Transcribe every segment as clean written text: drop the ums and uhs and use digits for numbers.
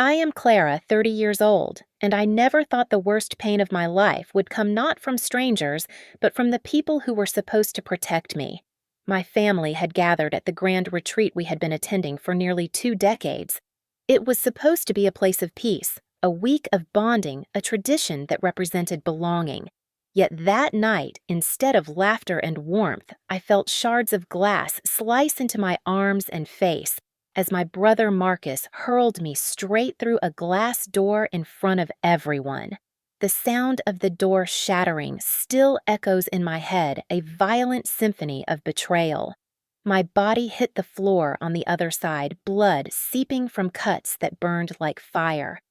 I am Clara, 30 years old, and I never thought the worst pain of my life would come not from strangers, but from the people who were supposed to protect me. My family had gathered at the grand retreat we had been attending for nearly 2 decades. It was supposed to be a place of peace, a week of bonding, a tradition that represented belonging. Yet that night, instead of laughter and warmth, I felt shards of glass slice into my arms and face as my brother Marcus hurled me straight through a glass door in front of everyone. The sound of the door shattering still echoes in my head, a violent symphony of betrayal. My body hit the floor on the other side, blood seeping from cuts that burned like fire.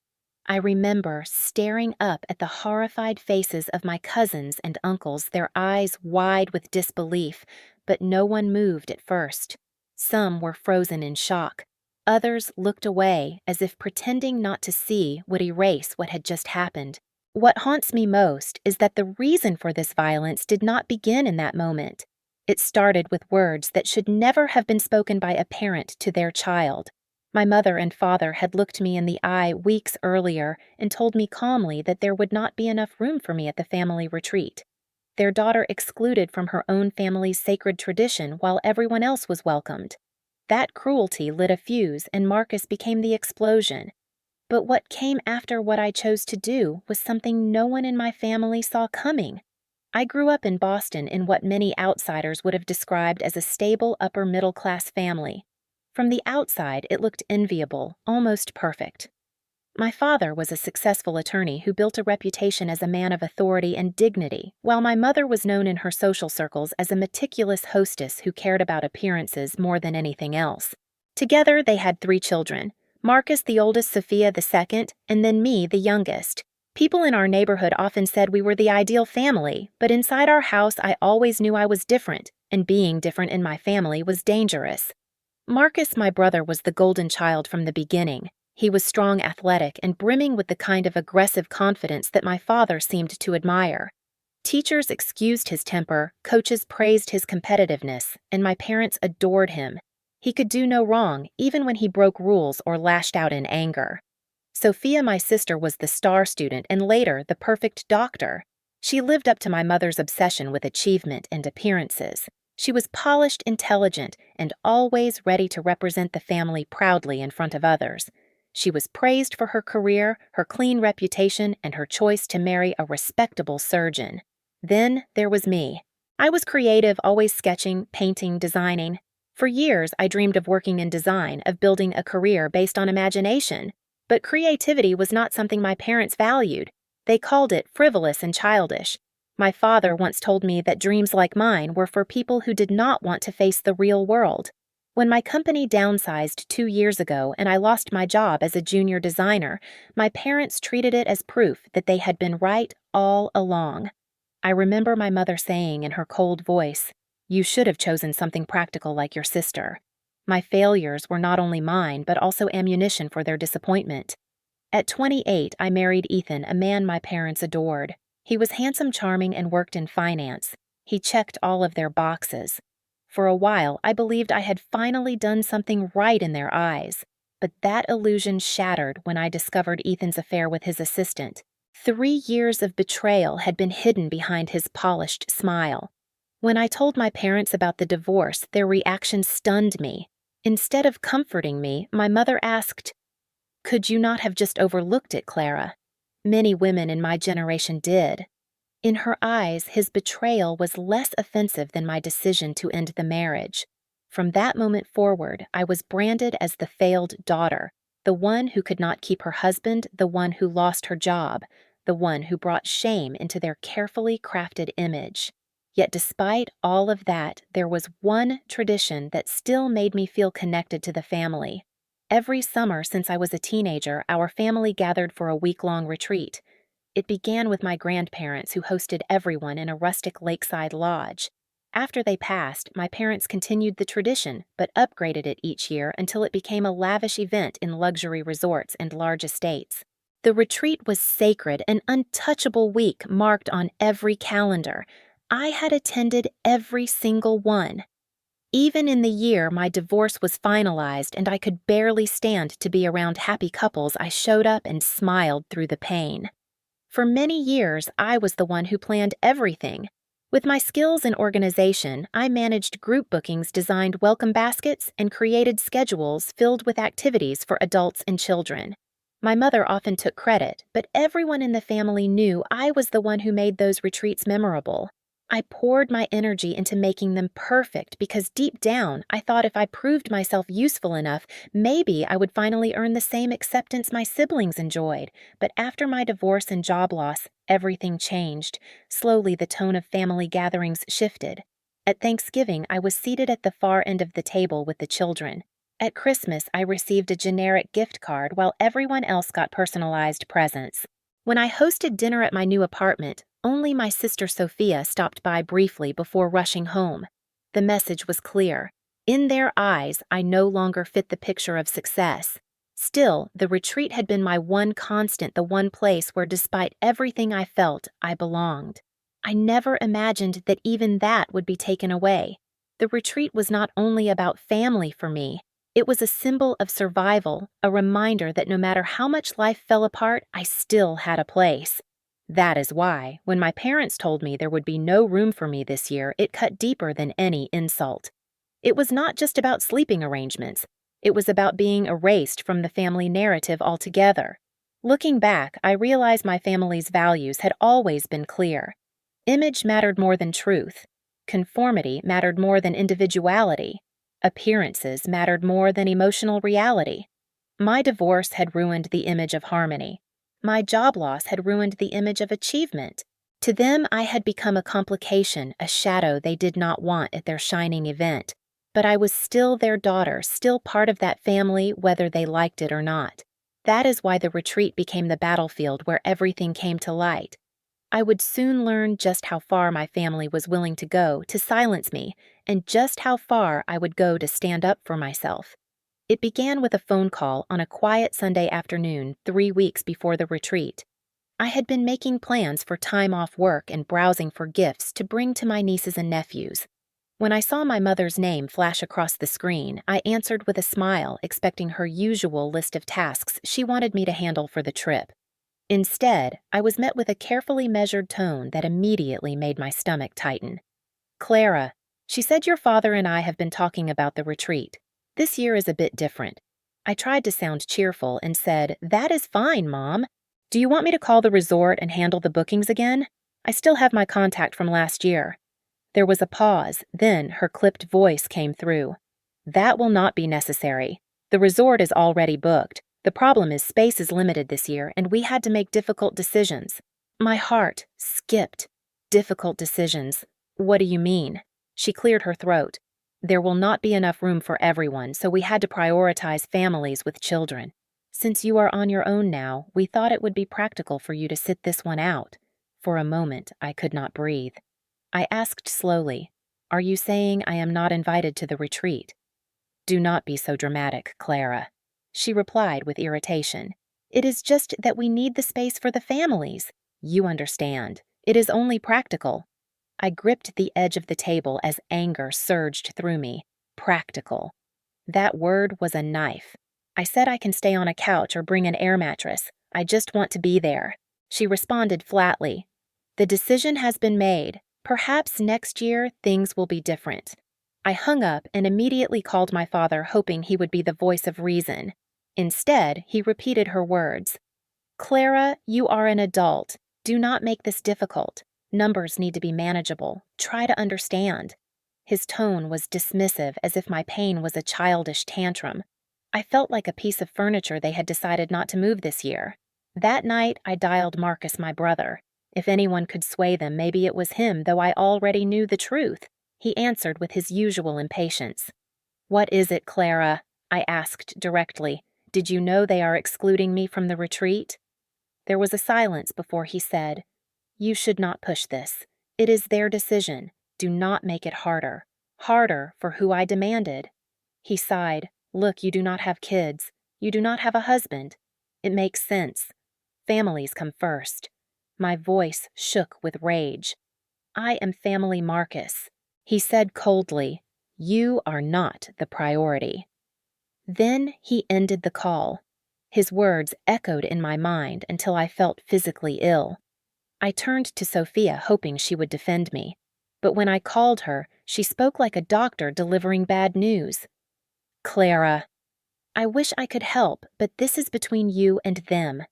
I remember staring up at the horrified faces of my cousins and uncles, their eyes wide with disbelief, but no one moved at first. Some were frozen in shock. Others looked away as if pretending not to see would erase what had just happened. What haunts me most is that the reason for this violence did not begin in that moment. It started with words that should never have been spoken by a parent to their child. My mother and father had looked me in the eye weeks earlier and told me calmly that there would not be enough room for me at the family retreat. Their daughter excluded from her own family's sacred tradition while everyone else was welcomed. That cruelty lit a fuse and Marcus became the explosion. But what came after what I chose to do was something no one in my family saw coming. I grew up in Boston in what many outsiders would have described as a stable upper-middle-class family. From the outside, it looked enviable, almost perfect. My father was a successful attorney who built a reputation as a man of authority and dignity, while my mother was known in her social circles as a meticulous hostess who cared about appearances more than anything else. Together, they had 3 children, Marcus the oldest, Sophia the second, and then me, the youngest. People in our neighborhood often said we were the ideal family, but inside our house I always knew I was different, and being different in my family was dangerous. Marcus, my brother, was the golden child from the beginning. He was strong, athletic, and brimming with the kind of aggressive confidence that my father seemed to admire. Teachers excused his temper, coaches praised his competitiveness, and my parents adored him. He could do no wrong, even when he broke rules or lashed out in anger. Sophia, my sister, was the star student and later the perfect doctor. She lived up to my mother's obsession with achievement and appearances. She was polished, intelligent, and always ready to represent the family proudly in front of others. She was praised for her career, her clean reputation, and her choice to marry a respectable surgeon. Then there was me. I was creative, always sketching, painting, designing. For years, I dreamed of working in design, of building a career based on imagination. But creativity was not something my parents valued. They called it frivolous and childish. My father once told me that dreams like mine were for people who did not want to face the real world. When my company downsized 2 years ago and I lost my job as a junior designer, my parents treated it as proof that they had been right all along. I remember my mother saying in her cold voice, "You should have chosen something practical like your sister." My failures were not only mine, but also ammunition for their disappointment. At 28, I married Ethan, a man my parents adored. He was handsome, charming, and worked in finance. He checked all of their boxes. For a while, I believed I had finally done something right in their eyes. But that illusion shattered when I discovered Ethan's affair with his assistant. 3 years of betrayal had been hidden behind his polished smile. When I told my parents about the divorce, their reaction stunned me. Instead of comforting me, my mother asked, "Could you not have just overlooked it, Clara?" Many women in my generation did. In her eyes, his betrayal was less offensive than my decision to end the marriage. From that moment forward, I was branded as the failed daughter, the one who could not keep her husband, the one who lost her job, the one who brought shame into their carefully crafted image. Yet despite all of that, there was one tradition that still made me feel connected to the family. Every summer since I was a teenager, our family gathered for a week-long retreat. It began with my grandparents, who hosted everyone in a rustic lakeside lodge. After they passed, my parents continued the tradition, but upgraded it each year until it became a lavish event in luxury resorts and large estates. The retreat was sacred, an untouchable week marked on every calendar. I had attended every single one. Even in the year my divorce was finalized and I could barely stand to be around happy couples, I showed up and smiled through the pain. For many years, I was the one who planned everything. With my skills in organization, I managed group bookings, designed welcome baskets, and created schedules filled with activities for adults and children. My mother often took credit, but everyone in the family knew I was the one who made those retreats memorable. I poured my energy into making them perfect because deep down, I thought if I proved myself useful enough, maybe I would finally earn the same acceptance my siblings enjoyed. But after my divorce and job loss, everything changed. Slowly, the tone of family gatherings shifted. At Thanksgiving, I was seated at the far end of the table with the children. At Christmas, I received a generic gift card while everyone else got personalized presents. When I hosted dinner at my new apartment, only my sister Sophia stopped by briefly before rushing home. The message was clear. In their eyes, I no longer fit the picture of success. Still, the retreat had been my one constant, the one place where, despite everything I felt, I belonged. I never imagined that even that would be taken away. The retreat was not only about family for me, it was a symbol of survival, a reminder that no matter how much life fell apart, I still had a place. That is why, when my parents told me there would be no room for me this year, it cut deeper than any insult. It was not just about sleeping arrangements. It was about being erased from the family narrative altogether. Looking back, I realize my family's values had always been clear. Image mattered more than truth. Conformity mattered more than individuality. Appearances mattered more than emotional reality. My divorce had ruined the image of harmony. My job loss had ruined the image of achievement. To them, I had become a complication, a shadow they did not want at their shining event. But I was still their daughter, still part of that family, whether they liked it or not. That is why the retreat became the battlefield where everything came to light. I would soon learn just how far my family was willing to go to silence me, and just how far I would go to stand up for myself. It began with a phone call on a quiet Sunday afternoon 3 weeks before the retreat. I had been making plans for time off work and browsing for gifts to bring to my nieces and nephews. When I saw my mother's name flash across the screen, I answered with a smile, expecting her usual list of tasks she wanted me to handle for the trip. Instead, I was met with a carefully measured tone that immediately made my stomach tighten. "Clara," she said, "your father and I have been talking about the retreat. This year is a bit different." I tried to sound cheerful and said, "That is fine, Mom. Do you want me to call the resort and handle the bookings again? I still have my contact from last year." There was a pause, then her clipped voice came through. "That will not be necessary. The resort is already booked. The problem is space is limited this year, and we had to make difficult decisions." My heart skipped. Difficult decisions. What do you mean? She cleared her throat. "There will not be enough room for everyone, so we had to prioritize families with children. Since you are on your own now, we thought it would be practical for you to sit this one out." For a moment, I could not breathe. I asked slowly, "Are you saying I am not invited to the retreat?" "Do not be so dramatic, Clara." She replied with irritation. "It is just that we need the space for the families. You understand. It is only practical." I gripped the edge of the table as anger surged through me. Practical. That word was a knife. I said I can stay on a couch or bring an air mattress. I just want to be there. She responded flatly. "The decision has been made. Perhaps next year things will be different." I hung up and immediately called my father, hoping he would be the voice of reason. Instead, he repeated her words. "Clara, you are an adult. Do not make this difficult. Numbers need to be manageable. Try to understand." His tone was dismissive, as if my pain was a childish tantrum. I felt like a piece of furniture they had decided not to move this year. That night, I dialed Marcus, my brother. If anyone could sway them, maybe it was him, though I already knew the truth. He answered with his usual impatience. "What is it, Clara?" I asked directly. "Did you know they are excluding me from the retreat?" There was a silence before he said, "You should not push this. It is their decision. Do not make it harder. Harder for who I demanded." He sighed. "Look, you do not have kids. You do not have a husband. It makes sense. Families come first." My voice shook with rage. "I am family Marcus." He said coldly, You are not the priority." Then he ended the call. His words echoed in my mind until I felt physically ill. I turned to Sophia, hoping she would defend me. But when I called her, she spoke like a doctor delivering bad news. "Clara, I wish I could help, but this is between you and them.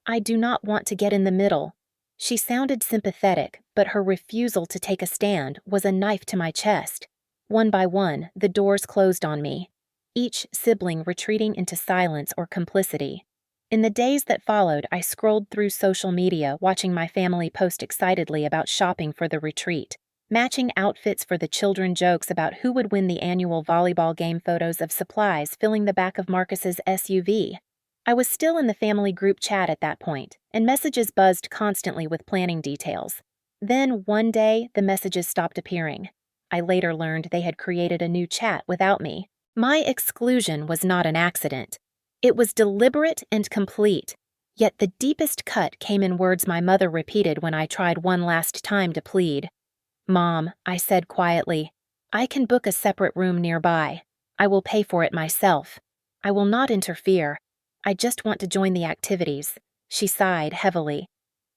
I do not want to get in the middle." She sounded sympathetic, but her refusal to take a stand was a knife to my chest. One by one, the doors closed on me, each sibling retreating into silence or complicity. In the days that followed, I scrolled through social media, watching my family post excitedly about shopping for the retreat, matching outfits for the children, jokes about who would win the annual volleyball game, photos of supplies filling the back of Marcus's SUV. I was still in the family group chat at that point, and messages buzzed constantly with planning details. Then, one day, the messages stopped appearing. I later learned they had created a new chat without me. My exclusion was not an accident. It was deliberate and complete, yet the deepest cut came in words my mother repeated when I tried one last time to plead. "Mom," I said quietly, "I can book a separate room nearby. I will pay for it myself. I will not interfere. I just want to join the activities." She sighed heavily.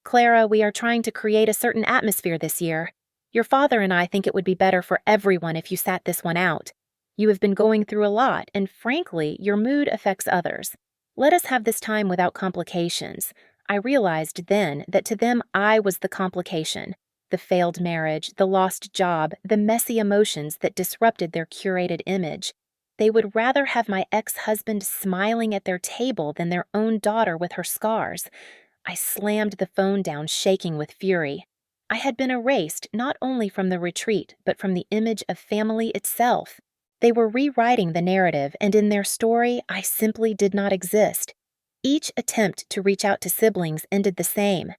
"Clara, we are trying to create a certain atmosphere this year. Your father and I think it would be better for everyone if you sat this one out. You have been going through a lot, and frankly, your mood affects others. Let us have this time without complications." I realized then that to them I was the complication. The failed marriage, the lost job, the messy emotions that disrupted their curated image. They would rather have my ex-husband smiling at their table than their own daughter with her scars. I slammed the phone down, shaking with fury. I had been erased not only from the retreat, but from the image of family itself. They were rewriting the narrative, and in their story, I simply did not exist. Each attempt to reach out to siblings ended the same.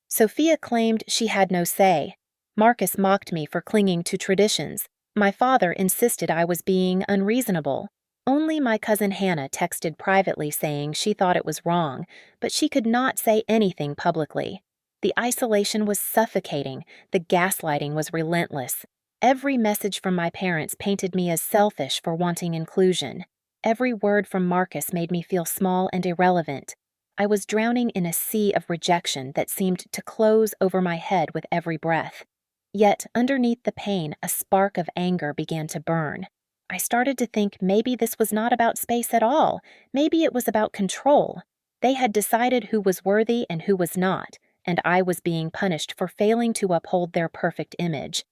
Sophia claimed she had no say. Marcus mocked me for clinging to traditions. My father insisted I was being unreasonable. Only my cousin Hannah texted privately saying she thought it was wrong, but she could not say anything publicly. The isolation was suffocating. The gaslighting was relentless. Every message from my parents painted me as selfish for wanting inclusion. Every word from Marcus made me feel small and irrelevant. I was drowning in a sea of rejection that seemed to close over my head with every breath. Yet, underneath the pain, a spark of anger began to burn. I started to think maybe this was not about space at all. Maybe it was about control. They had decided who was worthy and who was not, and I was being punished for failing to uphold their perfect image.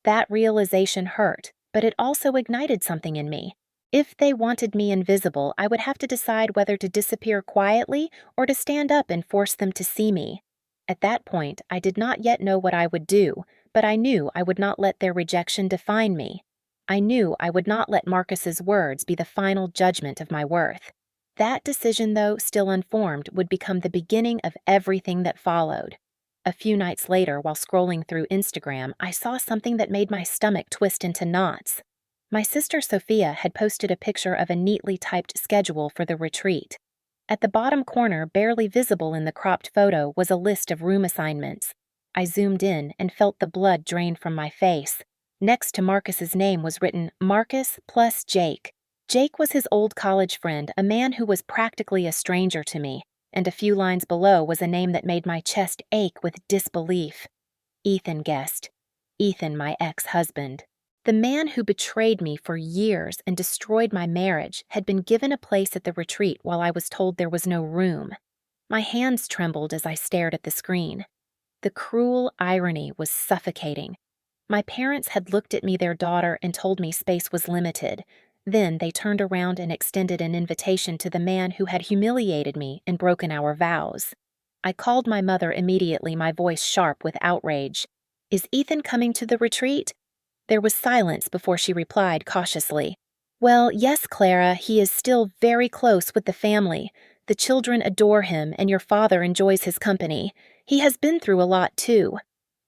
That realization hurt, but it also ignited something in me. If they wanted me invisible, I would have to decide whether to disappear quietly or to stand up and force them to see me. At that point, I did not yet know what I would do, but I knew I would not let their rejection define me. I knew I would not let Marcus's words be the final judgment of my worth. That decision, though still unformed, would become the beginning of everything that followed. A few nights later, while scrolling through Instagram, I saw something that made my stomach twist into knots. My sister Sophia had posted a picture of a neatly typed schedule for the retreat. At the bottom corner, barely visible in the cropped photo, was a list of room assignments. I zoomed in and felt the blood drain from my face. Next to Marcus's name was written Marcus plus Jake. Jake was his old college friend, a man who was practically a stranger to me, and a few lines below was a name that made my chest ache with disbelief. Ethan guessed. Ethan, my ex-husband. The man who betrayed me for years and destroyed my marriage had been given a place at the retreat while I was told there was no room. My hands trembled as I stared at the screen. The cruel irony was suffocating. My parents had looked at me, their daughter, and told me space was limited. Then they turned around and extended an invitation to the man who had humiliated me and broken our vows. I called my mother immediately, my voice sharp with outrage. "Is Ethan coming to the retreat?" There was silence before she replied cautiously. "Well, yes, Clara, he is still very close with the family. The children adore him, and your father enjoys his company. He has been through a lot, too."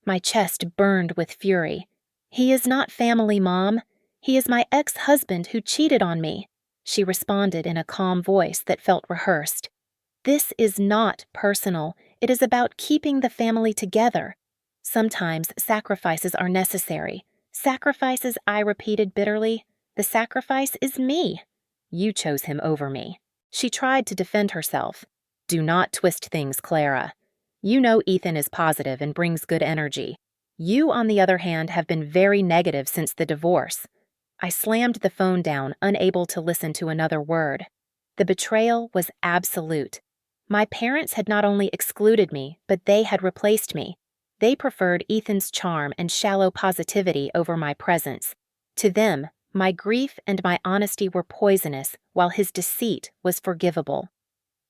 My chest burned with fury. "He is not family, Mom. He is my ex-husband who cheated on me," she responded in a calm voice that felt rehearsed. "This is not personal. It is about keeping the family together. Sometimes sacrifices are necessary." "Sacrifices," I repeated bitterly. The sacrifice is me. You chose him over me." She tried to defend herself. "Do not twist things, Clara. You know Ethan is positive and brings good energy. You, on the other hand, have been very negative since the divorce." I slammed the phone down, unable to listen to another word. The betrayal was absolute. My parents had not only excluded me, but they had replaced me. They preferred Ethan's charm and shallow positivity over my presence. To them, my grief and my honesty were poisonous, while his deceit was forgivable.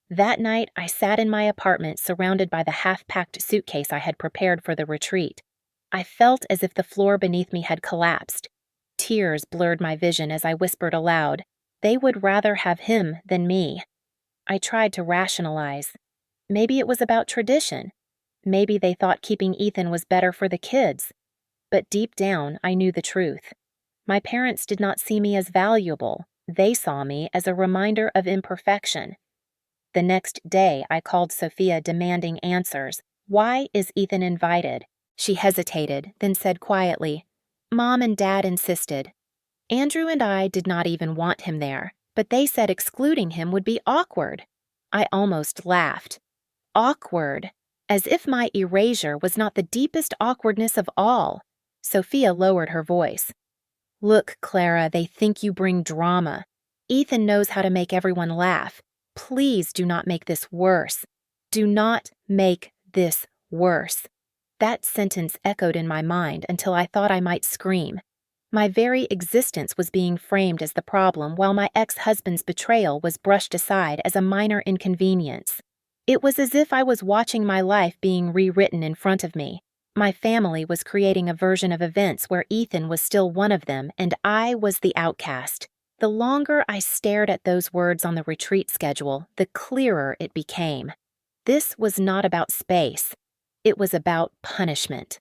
That night, I sat in my apartment surrounded by the half-packed suitcase I had prepared for the retreat. I felt as if the floor beneath me had collapsed. Tears blurred my vision as I whispered aloud, "They would rather have him than me." I tried to rationalize. Maybe it was about tradition. Maybe they thought keeping Ethan was better for the kids. But deep down, I knew the truth. My parents did not see me as valuable. They saw me as a reminder of imperfection. The next day, I called Sophia demanding answers. "Why is Ethan invited?" She hesitated, then said quietly, "Mom and Dad insisted. Andrew and I did not even want him there, but they said excluding him would be awkward." I almost laughed. Awkward. As if my erasure was not the deepest awkwardness of all. Sophia lowered her voice. "Look, Clara, they think you bring drama. Ethan knows how to make everyone laugh. Please do not make this worse. Do not make this worse." That sentence echoed in my mind until I thought I might scream. My very existence was being framed as the problem, while my ex-husband's betrayal was brushed aside as a minor inconvenience. It was as if I was watching my life being rewritten in front of me. My family was creating a version of events where Ethan was still one of them and I was the outcast. The longer I stared at those words on the retreat schedule, the clearer it became. This was not about space. It was about punishment.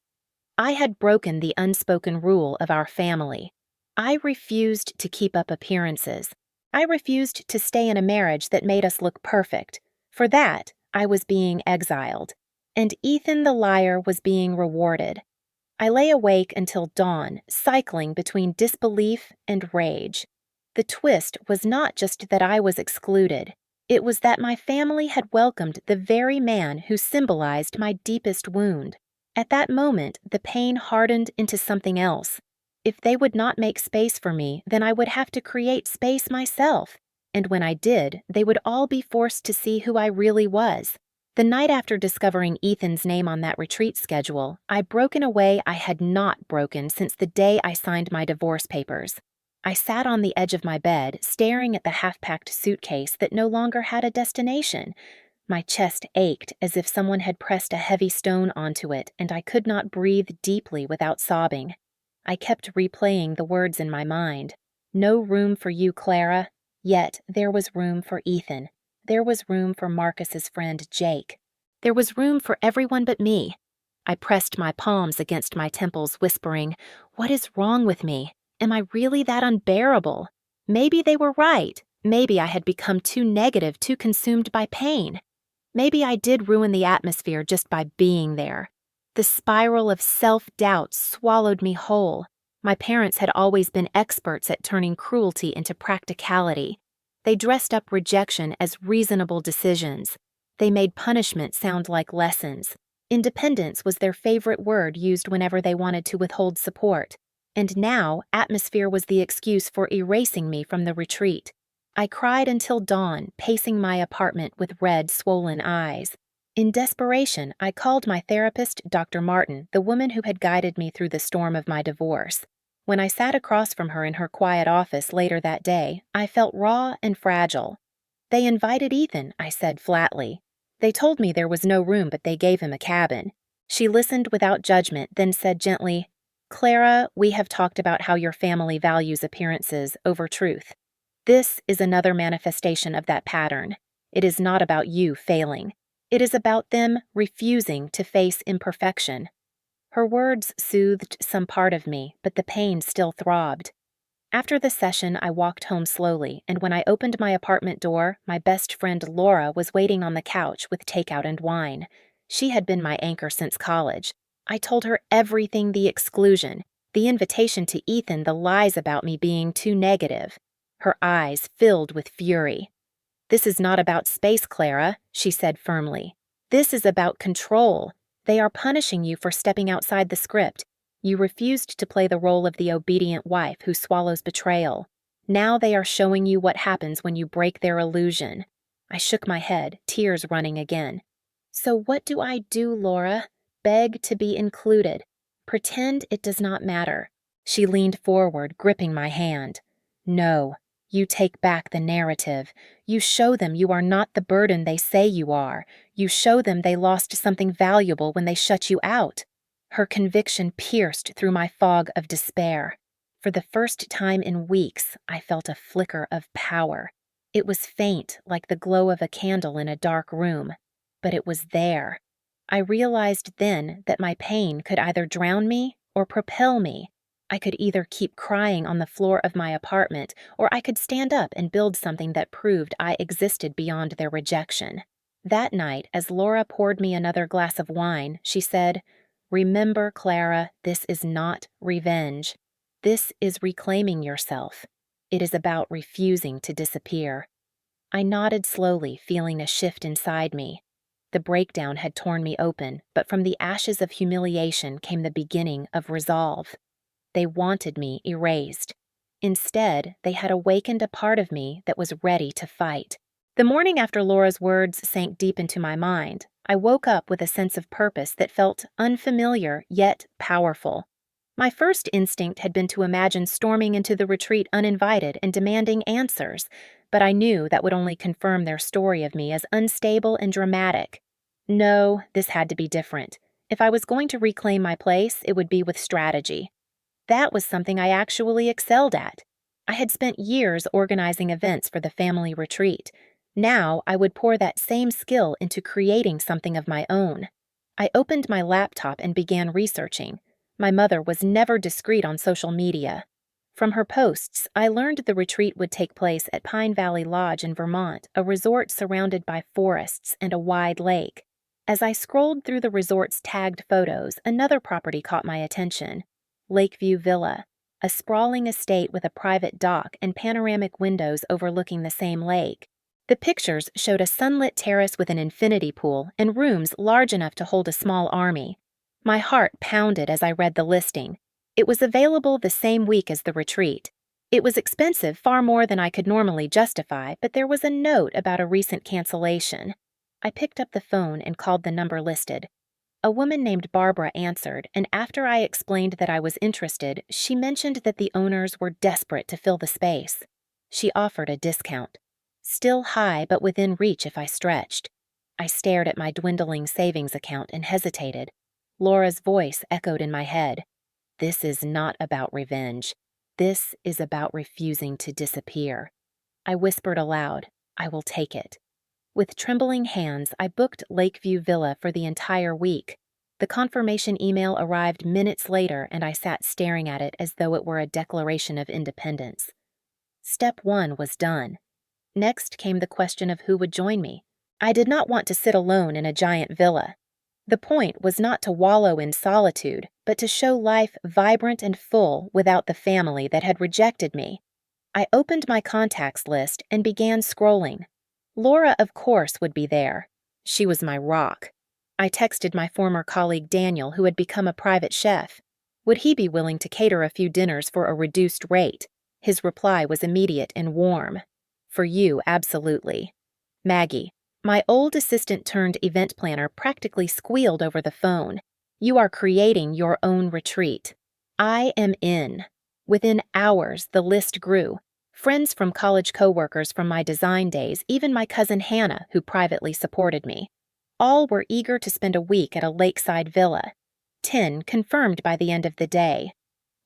I had broken the unspoken rule of our family. I refused to keep up appearances. I refused to stay in a marriage that made us look perfect. For that, I was being exiled. And Ethan the liar was being rewarded. I lay awake until dawn, cycling between disbelief and rage. The twist was not just that I was excluded. It was that my family had welcomed the very man who symbolized my deepest wound. At that moment, the pain hardened into something else. If they would not make space for me, then I would have to create space myself. And when I did, they would all be forced to see who I really was. The night after discovering Ethan's name on that retreat schedule, I broke in a way I had not broken since the day I signed my divorce papers. I sat on the edge of my bed, staring at the half-packed suitcase that no longer had a destination. My chest ached as if someone had pressed a heavy stone onto it, and I could not breathe deeply without sobbing. I kept replaying the words in my mind. No room for you, Clara. Yet there was room for Ethan. There was room for Marcus's friend Jake. There was room for everyone but me. I pressed my palms against my temples, whispering, "What is wrong with me? Am I really that unbearable?" Maybe they were right. Maybe I had become too negative, too consumed by pain. Maybe I did ruin the atmosphere just by being there. The spiral of self-doubt swallowed me whole. My parents had always been experts at turning cruelty into practicality. They dressed up rejection as reasonable decisions. They made punishment sound like lessons. Independence was their favorite word used whenever they wanted to withhold support. And now, atmosphere was the excuse for erasing me from the retreat. I cried until dawn, pacing my apartment with red, swollen eyes. In desperation, I called my therapist, Dr. Martin, the woman who had guided me through the storm of my divorce. When I sat across from her in her quiet office later that day, I felt raw and fragile. "They invited Ethan," I said flatly. "They told me there was no room, but they gave him a cabin." She listened without judgment, then said gently, "Clara, we have talked about how your family values appearances over truth. This is another manifestation of that pattern. It is not about you failing. It is about them refusing to face imperfection." Her words soothed some part of me, but the pain still throbbed. After the session, I walked home slowly, and when I opened my apartment door, my best friend Laura was waiting on the couch with takeout and wine. She had been my anchor since college. I told her everything: the exclusion, The invitation to Ethan, the lies about me being too negative. Her eyes filled with fury. "This is not about space, Clara," she said firmly. "This is about control. They are punishing you for stepping outside the script. You refused to play the role of the obedient wife who swallows betrayal. Now they are showing you what happens when you break their illusion." I shook my head, tears running again. "So what do I do, Laura? Beg to be included. Pretend it does not matter." She leaned forward, gripping my hand. "No, you take back the narrative. You show them you are not the burden they say you are. You show them they lost something valuable when they shut you out." Her conviction pierced through my fog of despair. For the first time in weeks, I felt a flicker of power. It was faint, like the glow of a candle in a dark room, but it was there. I realized then that my pain could either drown me or propel me. I could either keep crying on the floor of my apartment, or I could stand up and build something that proved I existed beyond their rejection. That night, as Laura poured me another glass of wine, she said, "Remember, Clara, this is not revenge. This is reclaiming yourself. It is about refusing to disappear." I nodded slowly, feeling a shift inside me. The breakdown had torn me open, but from the ashes of humiliation came the beginning of resolve. They wanted me erased. Instead, they had awakened a part of me that was ready to fight. The morning after Laura's words sank deep into my mind, I woke up with a sense of purpose that felt unfamiliar yet powerful. My first instinct had been to imagine storming into the retreat uninvited and demanding answers, but I knew that would only confirm their story of me as unstable and dramatic. No, this had to be different. If I was going to reclaim my place, it would be with strategy. That was something I actually excelled at. I had spent years organizing events for the family retreat. Now I would pour that same skill into creating something of my own. I opened my laptop and began researching. My mother was never discreet on social media. From her posts, I learned the retreat would take place at Pine Valley Lodge in Vermont, a resort surrounded by forests and a wide lake. As I scrolled through the resort's tagged photos, another property caught my attention. Lakeview Villa, a sprawling estate with a private dock and panoramic windows overlooking the same lake. The pictures showed a sunlit terrace with an infinity pool and rooms large enough to hold a small army. My heart pounded as I read the listing. It was available the same week as the retreat. It was expensive, far more than I could normally justify, but there was a note about a recent cancellation. I picked up the phone and called the number listed. A woman named Barbara answered, and after I explained that I was interested, she mentioned that the owners were desperate to fill the space. She offered a discount. Still high, but within reach if I stretched. I stared at my dwindling savings account and hesitated. Laura's voice echoed in my head. "This is not about revenge. This is about refusing to disappear." I whispered aloud, "I will take it." With trembling hands, I booked Lakeview Villa for the entire week. The confirmation email arrived minutes later, and I sat staring at it as though it were a declaration of independence. Step 1 was done. Next came the question of who would join me. I did not want to sit alone in a giant villa. The point was not to wallow in solitude, but to show life vibrant and full without the family that had rejected me. I opened my contacts list and began scrolling. Laura, of course, would be there. She was my rock. I texted my former colleague Daniel, who had become a private chef. Would he be willing to cater a few dinners for a reduced rate? His reply was immediate and warm. "For you, absolutely." Maggie, my old assistant turned event planner, practically squealed over the phone. "You are creating your own retreat." I am in. Within hours, the list grew. Friends from college coworkers from my design days, even my cousin Hannah, who privately supported me. All were eager to spend a week at a lakeside villa. 10 confirmed by the end of the day.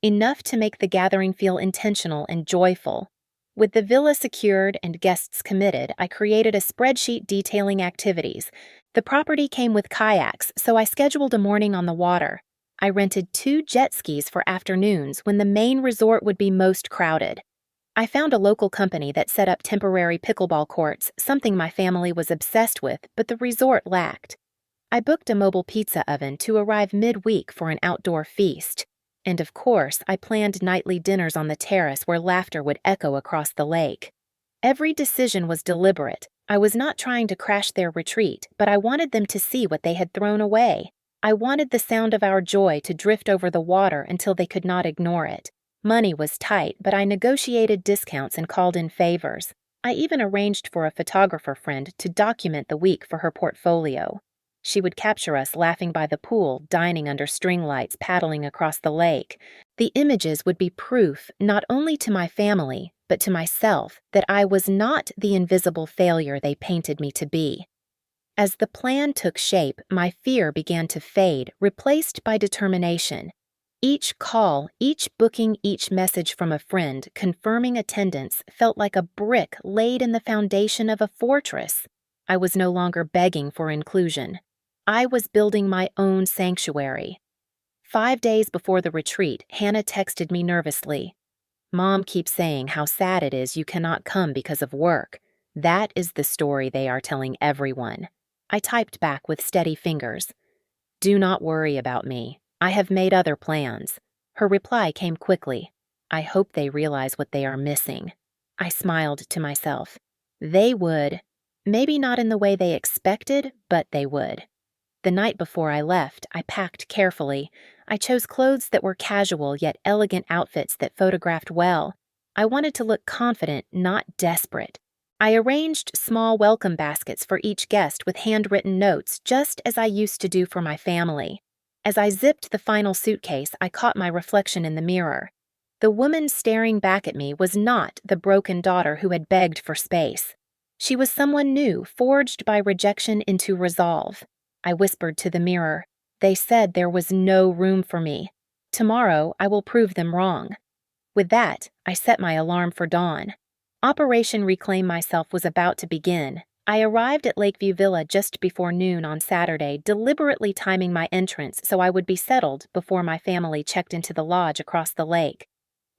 Enough to make the gathering feel intentional and joyful. With the villa secured and guests committed, I created a spreadsheet detailing activities. The property came with kayaks, so I scheduled a morning on the water. I rented 2 jet skis for afternoons when the main resort would be most crowded. I found a local company that set up temporary pickleball courts, something my family was obsessed with, but the resort lacked. I booked a mobile pizza oven to arrive midweek for an outdoor feast. And of course, I planned nightly dinners on the terrace where laughter would echo across the lake. Every decision was deliberate. I was not trying to crash their retreat, but I wanted them to see what they had thrown away. I wanted the sound of our joy to drift over the water until they could not ignore it. Money was tight, but I negotiated discounts and called in favors. I even arranged for a photographer friend to document the week for her portfolio. She would capture us laughing by the pool, dining under string lights, paddling across the lake. The images would be proof not only to my family, but to myself that I was not the invisible failure they painted me to be. As the plan took shape, my fear began to fade, replaced by determination. Each call, each booking, each message from a friend confirming attendance felt like a brick laid in the foundation of a fortress. I was no longer begging for inclusion. I was building my own sanctuary. 5 days before the retreat, Hannah texted me nervously. "Mom keeps saying how sad it is you cannot come because of work. That is the story they are telling everyone." I typed back with steady fingers. "Do not worry about me. I have made other plans." Her reply came quickly. "I hope they realize what they are missing." I smiled to myself. They would. Maybe not in the way they expected, but they would. The night before I left, I packed carefully. I chose clothes that were casual yet elegant outfits that photographed well. I wanted to look confident, not desperate. I arranged small welcome baskets for each guest with handwritten notes, just as I used to do for my family. As I zipped the final suitcase, I caught my reflection in the mirror. The woman staring back at me was not the broken daughter who had begged for space. She was someone new, forged by rejection into resolve. I whispered to the mirror. They said there was no room for me. Tomorrow, I will prove them wrong. With that, I set my alarm for dawn. Operation Reclaim Myself was about to begin. I arrived at Lakeview Villa just before noon on Saturday, deliberately timing my entrance so I would be settled before my family checked into the lodge across the lake.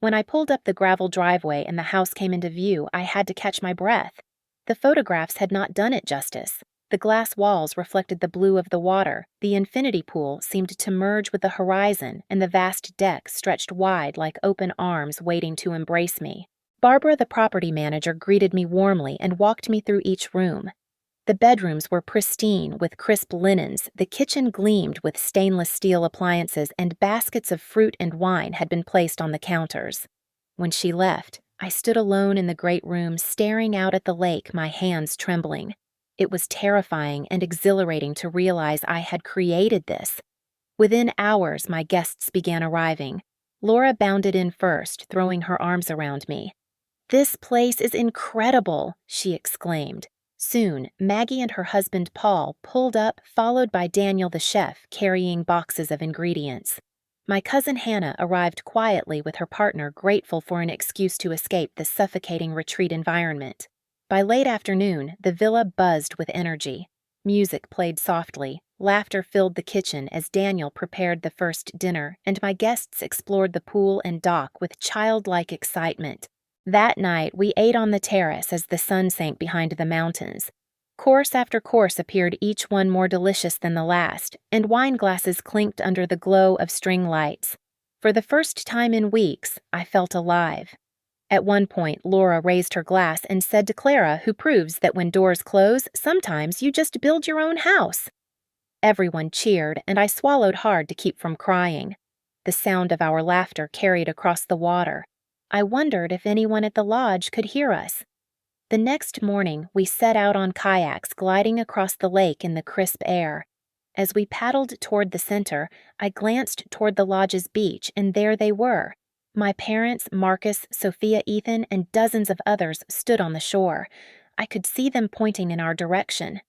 When I pulled up the gravel driveway and the house came into view, I had to catch my breath. The photographs had not done it justice. The glass walls reflected the blue of the water, the infinity pool seemed to merge with the horizon, and the vast deck stretched wide like open arms waiting to embrace me. Barbara, the property manager, greeted me warmly and walked me through each room. The bedrooms were pristine with crisp linens, the kitchen gleamed with stainless steel appliances, and baskets of fruit and wine had been placed on the counters. When she left, I stood alone in the great room, staring out at the lake, my hands trembling. It was terrifying and exhilarating to realize I had created this. Within hours, my guests began arriving. Laura bounded in first, throwing her arms around me. "This place is incredible," she exclaimed. Soon, Maggie and her husband Paul pulled up, followed by Daniel the chef, carrying boxes of ingredients. My cousin Hannah arrived quietly with her partner, grateful for an excuse to escape the suffocating retreat environment. By late afternoon, the villa buzzed with energy. Music played softly, laughter filled the kitchen as Daniel prepared the first dinner, and my guests explored the pool and dock with childlike excitement. That night, we ate on the terrace as the sun sank behind the mountains. Course after course appeared, each one more delicious than the last, and wine glasses clinked under the glow of string lights. For the first time in weeks, I felt alive. At one point, Laura raised her glass and said to Clara, who proves that when doors close, sometimes you just build your own house. Everyone cheered, and I swallowed hard to keep from crying. The sound of our laughter carried across the water. I wondered if anyone at the lodge could hear us. The next morning, we set out on kayaks, gliding across the lake in the crisp air. As we paddled toward the center, I glanced toward the lodge's beach, and there they were. My parents, Marcus, Sophia, Ethan, and dozens of others stood on the shore. I could see them pointing in our direction.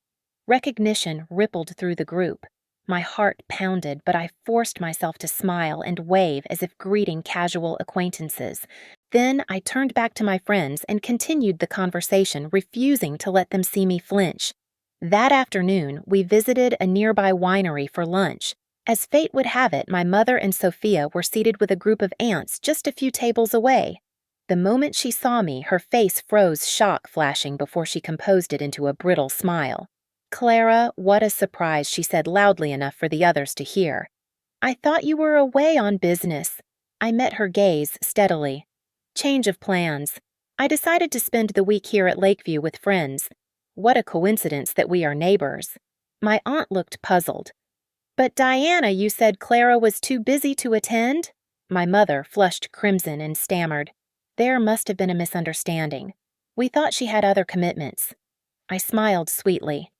Recognition rippled through the group. My heart pounded, but I forced myself to smile and wave as if greeting casual acquaintances. Then I turned back to my friends and continued the conversation, refusing to let them see me flinch. That afternoon, we visited a nearby winery for lunch. As fate would have it, my mother and Sophia were seated with a group of aunts just a few tables away. The moment she saw me, her face froze, shock flashing before she composed it into a brittle smile. "Clara, what a surprise," she said loudly enough for the others to hear. I thought you were away on business. I met her gaze steadily. Change of plans. I decided to spend the week here at Lakeview with friends. What a coincidence that we are neighbors. My aunt looked puzzled. But Diana, you said Clara was too busy to attend? My mother flushed crimson and stammered. There must have been a misunderstanding. We thought she had other commitments. I smiled sweetly.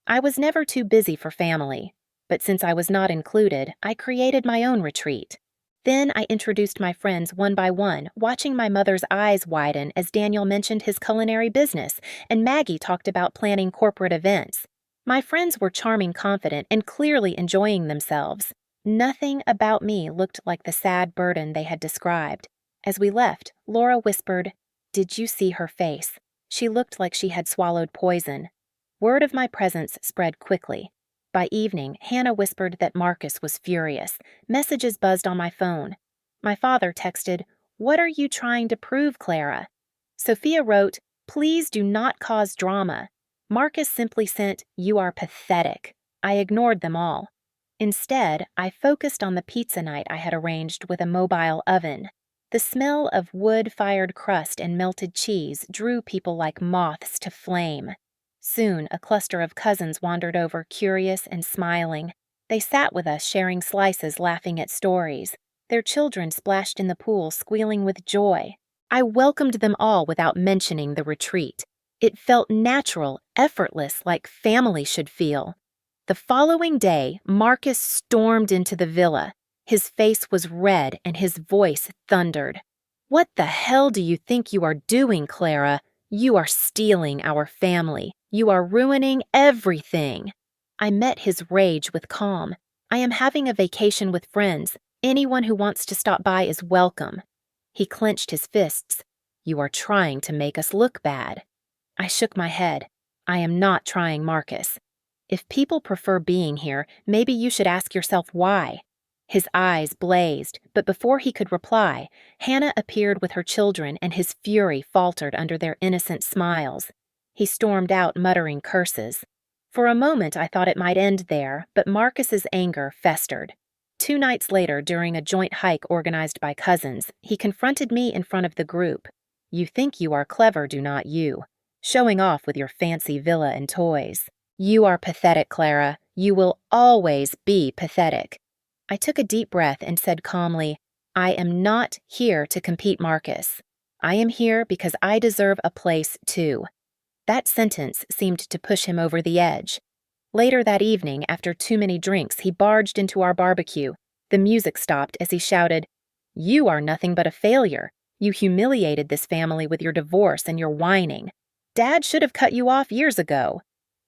I was never too busy for family, but since I was not included, I created my own retreat. Then I introduced my friends one by one, watching my mother's eyes widen as Daniel mentioned his culinary business and Maggie talked about planning corporate events. My friends were charming, confident, and clearly enjoying themselves. Nothing about me looked like the sad burden they had described. As we left, Laura whispered, "Did you see her face? She looked like she had swallowed poison." Word of my presence spread quickly. By evening, Hannah whispered that Marcus was furious. Messages buzzed on my phone. My father texted, "What are you trying to prove, Clara?" Sophia wrote, "Please do not cause drama." Marcus simply sent, "You are pathetic." I ignored them all. Instead, I focused on the pizza night I had arranged with a mobile oven. The smell of wood-fired crust and melted cheese drew people like moths to flame. Soon, a cluster of cousins wandered over, curious and smiling. They sat with us, sharing slices, laughing at stories. Their children splashed in the pool, squealing with joy. I welcomed them all without mentioning the retreat. It felt natural, effortless, like family should feel. The following day, Marcus stormed into the villa. His face was red and his voice thundered. "What the hell do you think you are doing, Clara? You are stealing our family. You are ruining everything." I met his rage with calm. "I am having a vacation with friends. Anyone who wants to stop by is welcome." He clenched his fists. "You are trying to make us look bad." I shook my head. "I am not trying, Marcus. If people prefer being here, maybe you should ask yourself why." His eyes blazed, but before he could reply, Hannah appeared with her children and his fury faltered under their innocent smiles. He stormed out muttering curses. For a moment I thought it might end there, but Marcus's anger festered. 2 nights later, during a joint hike organized by cousins, he confronted me in front of the group. "You think you are clever, do not you? Showing off with your fancy villa and toys. You are pathetic, Clara. You will always be pathetic." I took a deep breath and said calmly, "I am not here to compete, Marcus. I am here because I deserve a place too." That sentence seemed to push him over the edge. Later that evening, after too many drinks, he barged into our barbecue. The music stopped as he shouted, "You are nothing but a failure. You humiliated this family with your divorce and your whining. Dad should have cut you off years ago."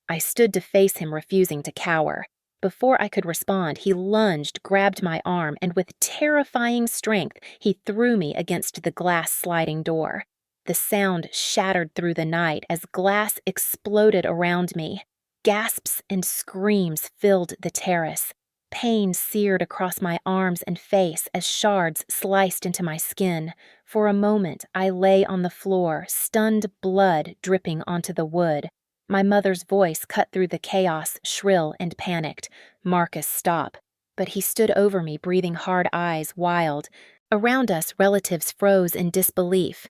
I stood to face him, refusing to cower. Before I could respond, he lunged, grabbed my arm, and with terrifying strength, he threw me against the glass sliding door. The sound shattered through the night as glass exploded around me. Gasps and screams filled the terrace. Pain seared across my arms and face as shards sliced into my skin. For a moment, I lay on the floor, stunned blood dripping onto the wood. My mother's voice cut through the chaos, shrill and panicked. "Marcus, stop." But he stood over me, breathing hard, eyes wild. Around us, relatives froze in disbelief.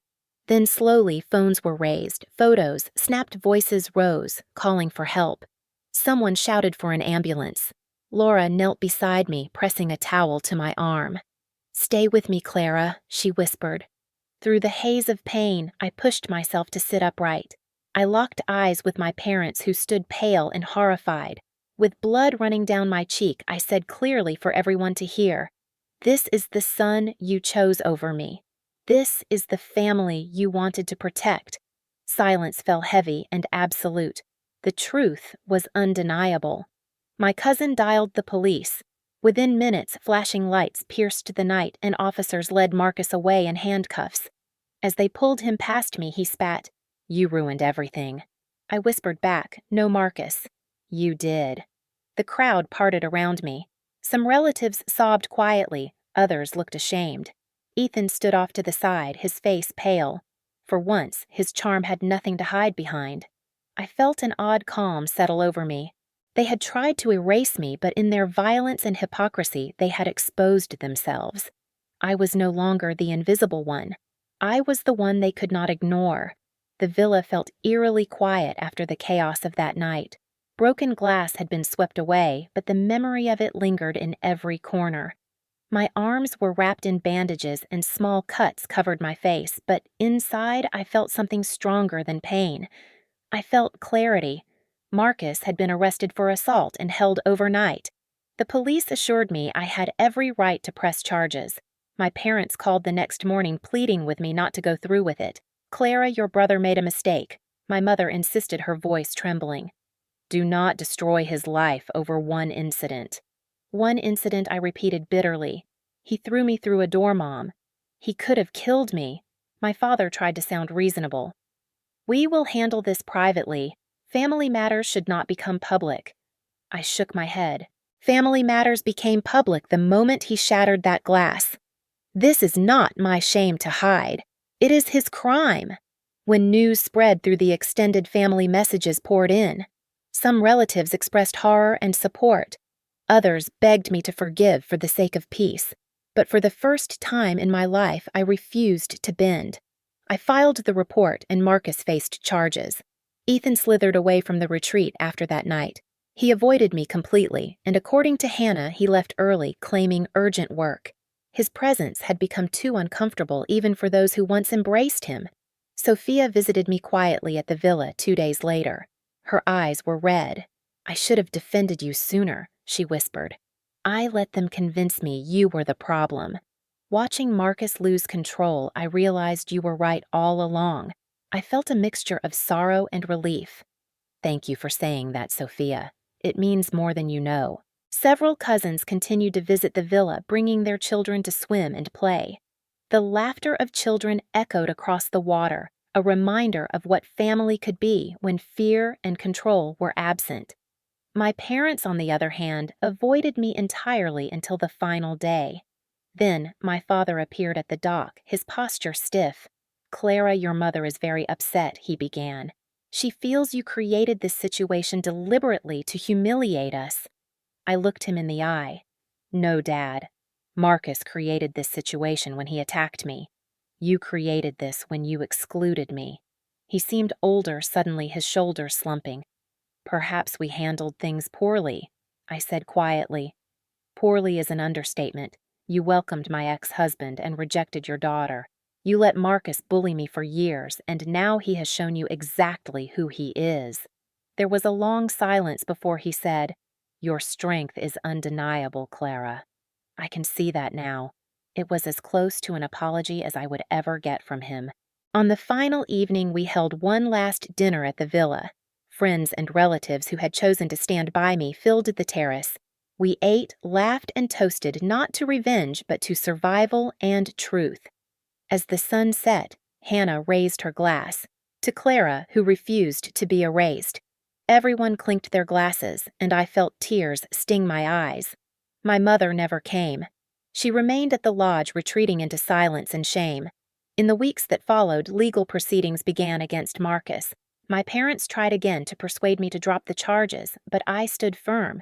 Then slowly, phones were raised, photos, snapped voices rose, calling for help. Someone shouted for an ambulance. Laura knelt beside me, pressing a towel to my arm. "Stay with me, Clara," she whispered. Through the haze of pain, I pushed myself to sit upright. I locked eyes with my parents, who stood pale and horrified. With blood running down my cheek, I said clearly for everyone to hear, "This is the son you chose over me. This is the family you wanted to protect." Silence fell heavy and absolute. The truth was undeniable. My cousin dialed the police. Within minutes, flashing lights pierced the night and officers led Marcus away in handcuffs. As they pulled him past me, he spat, "You ruined everything." I whispered back, "No, Marcus." "You did." The crowd parted around me. Some relatives sobbed quietly, others looked ashamed. Ethan stood off to the side, his face pale. For once, his charm had nothing to hide behind. I felt an odd calm settle over me. They had tried to erase me, but in their violence and hypocrisy, they had exposed themselves. I was no longer the invisible one. I was the one they could not ignore. The villa felt eerily quiet after the chaos of that night. Broken glass had been swept away, but the memory of it lingered in every corner. My arms were wrapped in bandages and small cuts covered my face, but inside I felt something stronger than pain. I felt clarity. Marcus had been arrested for assault and held overnight. The police assured me I had every right to press charges. My parents called the next morning pleading with me not to go through with it. "Clara, your brother made a mistake," my mother insisted, her voice trembling. "Do not destroy his life over one incident." One incident, I repeated bitterly. He threw me through a door, Mom. He could have killed me. My father tried to sound reasonable. "We will handle this privately. Family matters should not become public." I shook my head. Family matters became public the moment he shattered that glass. This is not my shame to hide. It is his crime. When news spread through the extended family, messages poured in. Some relatives expressed horror and support. Others begged me to forgive for the sake of peace. But for the first time in my life, I refused to bend. I filed the report and Marcus faced charges. Ethan slithered away from the retreat after that night. He avoided me completely, and according to Hannah, he left early, claiming urgent work. His presence had become too uncomfortable even for those who once embraced him. Sophia visited me quietly at the villa 2 days later. Her eyes were red. "I should have defended you sooner," she whispered. "I let them convince me you were the problem. Watching Marcus lose control, I realized you were right all along." I felt a mixture of sorrow and relief. "Thank you for saying that, Sophia. It means more than you know." Several cousins continued to visit the villa, bringing their children to swim and play. The laughter of children echoed across the water, a reminder of what family could be when fear and control were absent. My parents, on the other hand, avoided me entirely until the final day. Then my father appeared at the dock, his posture stiff. "Clara, your mother is very upset," he began. "She feels you created this situation deliberately to humiliate us." I looked him in the eye. "No, Dad. Marcus created this situation when he attacked me. You created this when you excluded me." He seemed older, suddenly, his shoulders slumping. "Perhaps we handled things poorly," I said quietly. "Poorly is an understatement. You welcomed my ex-husband and rejected your daughter. You let Marcus bully me for years, and now he has shown you exactly who he is." There was a long silence before he said, "Your strength is undeniable, Clara." I can see that now. It was as close to an apology as I would ever get from him. On the final evening, we held one last dinner at the villa. Friends and relatives who had chosen to stand by me filled the terrace. We ate, laughed, and toasted not to revenge, but to survival and truth. As the sun set, Hannah raised her glass. To Clara, who refused to be erased. Everyone clinked their glasses, and I felt tears sting my eyes. My mother never came. She remained at the lodge, retreating into silence and shame. In the weeks that followed, legal proceedings began against Marcus. My parents tried again to persuade me to drop the charges, but I stood firm.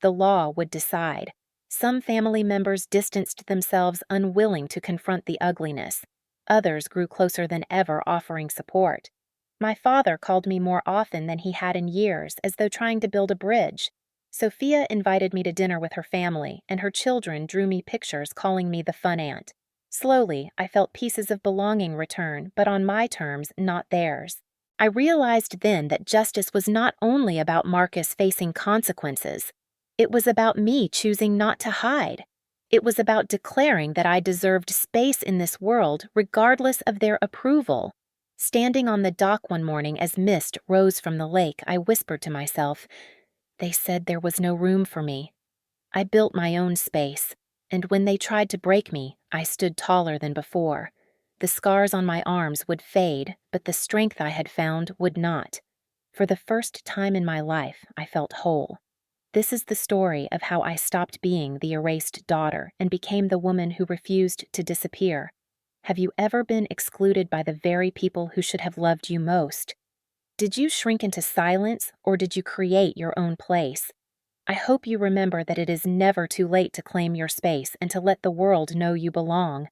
The law would decide. Some family members distanced themselves, unwilling to confront the ugliness. Others grew closer than ever, offering support. My father called me more often than he had in years, as though trying to build a bridge. Sophia invited me to dinner with her family, and her children drew me pictures calling me the fun aunt. Slowly, I felt pieces of belonging return, but on my terms, not theirs. I realized then that justice was not only about Marcus facing consequences. It was about me choosing not to hide. It was about declaring that I deserved space in this world regardless of their approval. Standing on the dock one morning as mist rose from the lake, I whispered to myself, "They said there was no room for me." I built my own space, and when they tried to break me, I stood taller than before. The scars on my arms would fade, but the strength I had found would not. For the first time in my life, I felt whole. This is the story of how I stopped being the erased daughter and became the woman who refused to disappear. Have you ever been excluded by the very people who should have loved you most? Did you shrink into silence, or did you create your own place? I hope you remember that it is never too late to claim your space and to let the world know you belong.